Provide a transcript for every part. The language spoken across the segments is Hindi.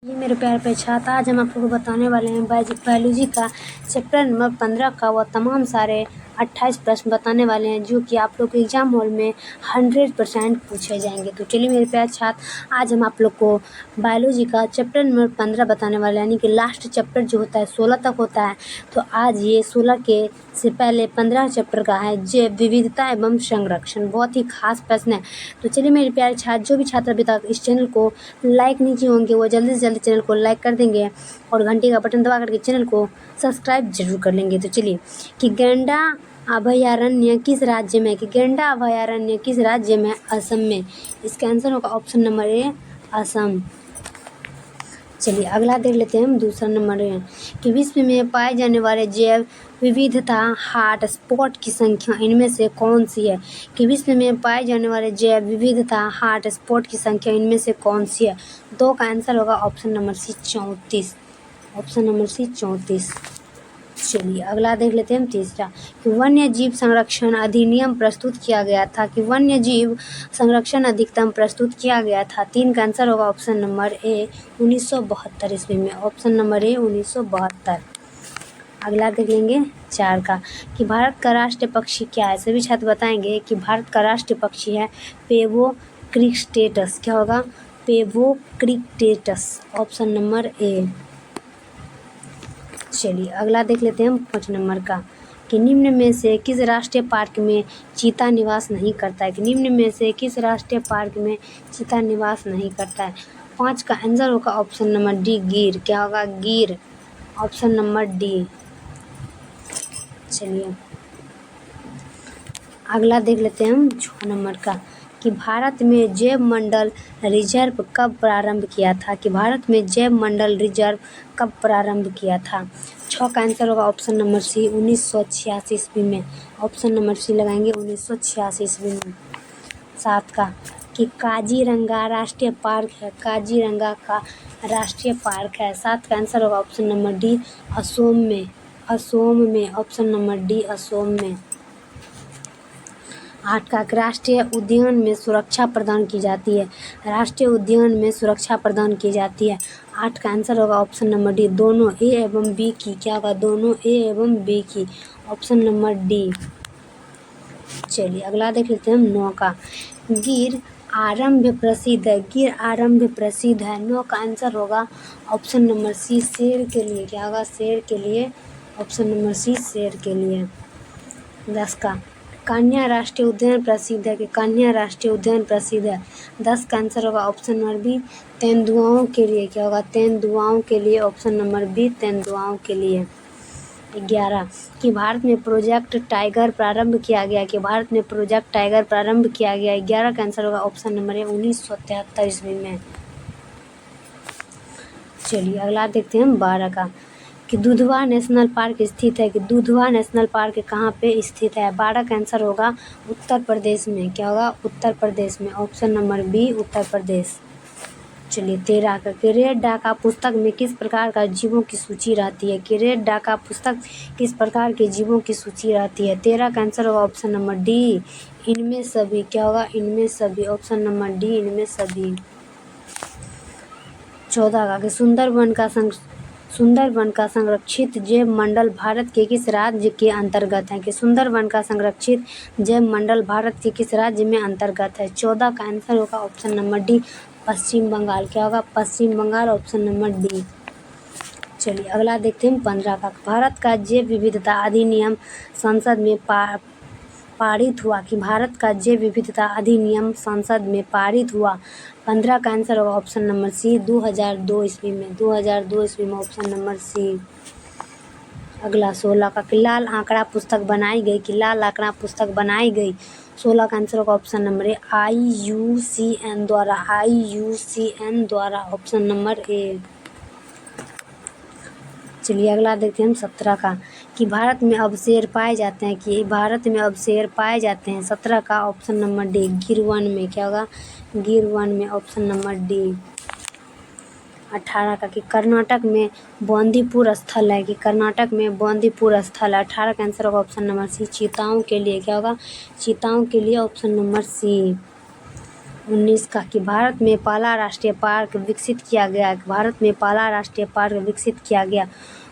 ये मेरे प्यार पे छाता, आज हम आप लोग को बताने वाले हैं बायोलॉजी का चैप्टर नंबर 15 का वो तमाम सारे 28 प्रश्न बताने वाले हैं जो कि आप लोग के एग्जाम हॉल में 100% पूछे जाएंगे। तो चलिए मेरे प्यार छात्र, आज हम आप लोग को बायोलॉजी का चैप्टर नंबर 15 बताने वाले हैं, यानी कि लास्ट चैप्टर जो होता है 16 तक होता है। तो आज ये 16 के से पहले 15 चैप्टर का है जैव विविधता एवं संरक्षण। बहुत ही खास प्रश्न है। तो चलिए मेरे प्यारे छात्र, जो भी छात्र अभी तक इस चैनल को लाइक नहीं किए होंगे वो जल्दी से जल्दी चैनल को लाइक कर देंगे और घंटी का बटन दबा करके चैनल को सब्सक्राइब जरूर कर लेंगे। तो चलिए कि गैंडा अभयारण्य किस राज्य में, कि गैंडा अभयारण्य किस राज्य में? असम में। इसका आंसर होगा ऑप्शन नंबर ए, असम। चलिए अगला देख लेते हैं हम। दूसरा नंबर है कि विश्व में पाए जाने वाले जैव विविधता हॉट स्पॉट की संख्या इनमें से कौन सी है? कि विश्व में पाए जाने वाले जैव विविधता हॉट स्पॉट की संख्या इनमें से कौन सी है? दो का आंसर होगा option number C, 34। Option number C, 34। चलिए अगला देख लेते हैं हम। तीसरा कि वन्य जीव संरक्षण अधिनियम प्रस्तुत किया गया था, कि वन्य जीव संरक्षण अधिनियम प्रस्तुत किया गया था। 3 का आंसर होगा ऑप्शन नंबर ए, 1972 ईस्वी में। Option number A, 1972। अगला देख लेंगे 4 का कि भारत का राष्ट्रीय पक्षी क्या है? सभी छात्र बताएंगे कि भारत का राष्ट्रीय पक्षी है पेवो क्रिस्टेटस। क्या होगा? पेवो क्रिस्टेटस। Option number A. चलिए अगला देख लेते हैं हम 5 नंबर का कि निम्न में से किस राष्ट्रीय पार्क में चीता निवास नहीं करता है? कि निम्न में से किस राष्ट्रीय पार्क में चीता निवास नहीं करता है? 5 का आंसर होगा ऑप्शन नंबर डी, गिर। क्या होगा? गिर। Option number D. चलिए अगला देख लेते हैं हम 6 नंबर का कि भारत में जैव मंडल रिजर्व कब प्रारंभ किया था? कि भारत में जैव मंडल रिजर्व कब प्रारंभ किया था? 6 का आंसर होगा ऑप्शन नंबर सी, 1986 ईस्वी में। ऑप्शन नंबर सी लगाएंगे, 1986 ईस्वी में। 7 का कि काजीरंगा राष्ट्रीय पार्क है, काजीरंगा का राष्ट्रीय पार्क है। 7 का आंसर होगा ऑप्शन नंबर डी, असोम में। असोम में। ऑप्शन नंबर डी, असोम में। 8 का राष्ट्रीय उद्यान में सुरक्षा प्रदान की जाती है, राष्ट्रीय उद्यान में सुरक्षा प्रदान की जाती है। 8 का आंसर होगा ऑप्शन नंबर डी, दोनों ए एवं बी की। क्या होगा? दोनों ए एवं बी की। Option number D. चलिए अगला देख लेते हैं हम 9 का गिर आरंभ प्रसिद्ध है, गिर आरंभ प्रसिद्ध है। 9 का आंसर होगा ऑप्शन नंबर सी, शेर के लिए। क्या होगा? शेर के लिए। ऑप्शन नंबर सी, शेर के लिए। 10 का कान्हा राष्ट्रीय उद्यान प्रसिद्ध है, कि कान्हा राष्ट्रीय उद्यान प्रसिद्ध है। 10 का आंसर होगा ऑप्शन नंबर बी, तेंदुआओं के लिए। क्या होगा? तेंदुआओं के लिए। ऑप्शन नंबर बी, तेंदुआओं के लिए। 11 कि भारत में प्रोजेक्ट टाइगर प्रारंभ किया गया, कि भारत में प्रोजेक्ट टाइगर प्रारंभ किया गया। 11 का आंसर होगा ऑप्शन नंबर ए, 1973 ईस्वी में। चलिए अगला देखते हैं हम 12 का कि दुधवा नेशनल पार्क स्थित है, कि दुधवा नेशनल पार्क कहाँ पे स्थित है? 12 का आंसर होगा उत्तर प्रदेश में। क्या होगा? उत्तर प्रदेश में। Option number B, Uttar Pradesh. चलिए 13 का कि रेड डाका पुस्तक में किस प्रकार का जीवों की सूची रहती है? कि रेड डाका पुस्तक किस प्रकार के जीवों की सूची रहती है? 13 का आंसर होगा ऑप्शन नंबर डी, इनमें सभी। क्या होगा? इनमें सभी। ऑप्शन नंबर डी, इनमें सभी। 14 का कि सुंदरवन का संरक्षित जैव मंडल भारत के किस राज्य के अंतर्गत है? कि सुंदरवन का संरक्षित जैव मंडल भारत के किस राज्य में अंतर्गत है? 14 का आंसर होगा option number D, Paschim Bangal. क्या होगा? Paschim Bangal. Option number D. चलिए अगला देखते हैं 15 का भारत का जैव विविधता अधिनियम संसद में पारित हुआ, कि भारत का जैव विविधता अधिनियम संसद में पारित हुआ। 15 का आंसर होगा ऑप्शन नंबर सी, 2002 ईस्वी में। 2002 ईस्वी में। Option number C. अगला 16 का कि लाल आंकड़ा पुस्तक बनाई गई, कि लाल आंकड़ा पुस्तक बनाई गई। 16 का आंसर होगा ऑप्शन नंबर ए, IUCN द्वारा। IUCN द्वारा। Option number A. चलिए अगला देखते हैं हम 17 का कि भारत में अब शेर पाए जाते हैं, कि भारत में अब शेर पाए जाते हैं। 17 का ऑप्शन नंबर डी, गिर वन में। क्या होगा? गिर वन में। Option number D. 18 का कि कर्नाटक में बंदीपुर स्थल है, कि कर्नाटक में बंदीपुर स्थल है। 18 का आंसर होगा ऑप्शन नंबर सी, चीताओं के लिए। क्या होगा? चीताओं के लिए। ऑप्शन नंबर सी। 19 का कि भारत में पहला राष्ट्रीय पार्क विकसित किया गया। भारत में पहला राष्ट्रीय पार्क विकसित किया गया।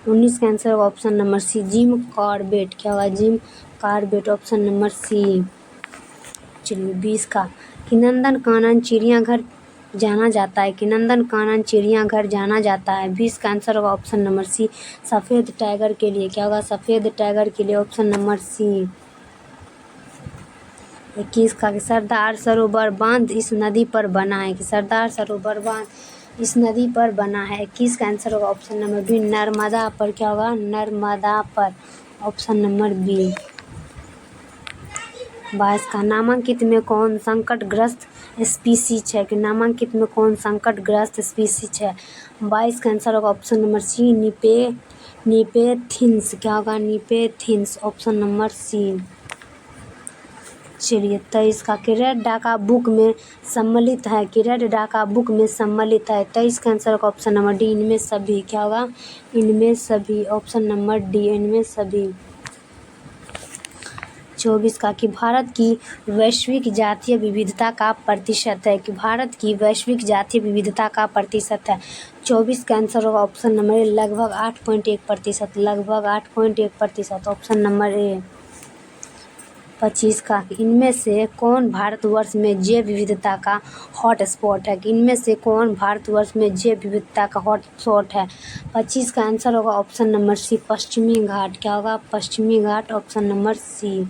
19 का आंसर होगा option number C, Jim Corbett. क्या होगा? Jim Corbett, option number C. चलिए 20 का कि नंदन कानन चिड़ियाघर जाना जाता है। कि नंदन कानन चिड़ियाघर जाना जाता है। 20 का आंसर होगा ऑप्शन नंबर सी, सफ़ेद टाइगर के लिए। क्या होगा? सफ़ेद टाइगर के लिए, ऑप्शन नंबर सी। 21 का कि सरदार सरोवर बांध इस नदी पर बना है। कि सरदार सरोवर बांध इस नदी पर बना है। 21 का आंसर होगा ऑप्शन नंबर बी, नर्मदा पर। क्या होगा? नर्मदा पर, ऑप्शन नंबर बी। 22 का नामांकित में कौन संकटग्रस्त स्पीसीज है। कि नामांकित में कौन संकटग्रस्त स्पीसीज है। 22 का आंसर होगा ऑप्शन नंबर सी, निपेथिन्स। क्या होगा? निपेथिन्स, ऑप्शन नंबर सी। चलिए 23 का कि रेड डाका बुक में सम्मिलित है। कि रेड डाका बुक में सम्मिलित है। 23 का आंसर होगा ऑप्शन नंबर डी, इनमें सभी। क्या होगा? इनमें सभी, ऑप्शन नंबर डी, इनमें सभी। 24 का कि भारत की वैश्विक जातीय विविधता का प्रतिशत है। कि भारत की वैश्विक जातीय विविधता का प्रतिशत है। 24 का आंसर होगा ऑप्शन नंबर ए, लगभग 8.1%। लगभग 8.1%, ऑप्शन नंबर ए। 25 का कि इनमें से कौन भारतवर्ष में जैव विविधता का हॉटस्पॉट है। कि इनमें से कौन भारतवर्ष में जैव विविधता का हॉटस्पॉट है। 25 का आंसर होगा ऑप्शन नंबर सी, पश्चिमी घाट। क्या होगा? पश्चिमी घाट, ऑप्शन नंबर सी।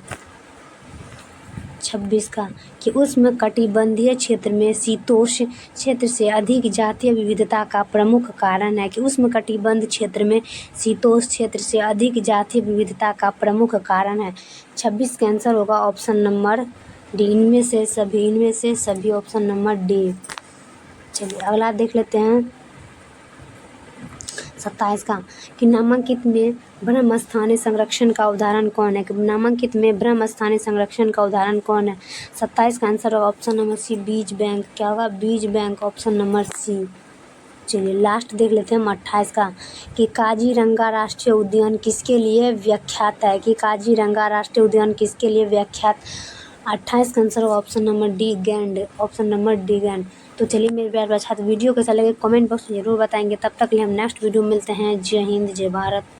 26 का कि उष्णकटिबंधीय क्षेत्र में शीतोष्ण क्षेत्र से अधिक जातीय विविधता का प्रमुख कारण है। कि उष्णकटिबंध क्षेत्र में शीतोष्ण क्षेत्र से अधिक जातीय विविधता का प्रमुख कारण है। 26 का आंसर होगा ऑप्शन नंबर डी, इनमें से सभी। इनमें से सभी, ऑप्शन नंबर डी। चलिए अगला देख लेते हैं 27 का कि नामांकित में ब्रह्म स्थानीय संरक्षण का उदाहरण कौन है। कि नामांकित में ब्रह्म स्थानीय संरक्षण का उदाहरण कौन है। 27 का आंसर होगा ऑप्शन नंबर सी, बीज बैंक। क्या होगा? बीज बैंक, ऑप्शन नंबर सी। चलिए लास्ट देख लेते हैं 28 का कि काजीरंगा राष्ट्रीय उद्यान किसके लिए विख्यात है। कि काजीरंगा राष्ट्रीय उद्यान किसके लिए विख्यात। 28 का आंसर होगा ऑप्शन नंबर डी, गैंड, ऑप्शन नंबर डी, गैंड। तो चलिए मेरे प्यारे बच्चों, वीडियो कैसा लगे कमेंट बॉक्स में जरूर बताएंगे। तब तक के लिए हम नेक्स्ट वीडियो में मिलते हैं। जय हिंद, जय भारत।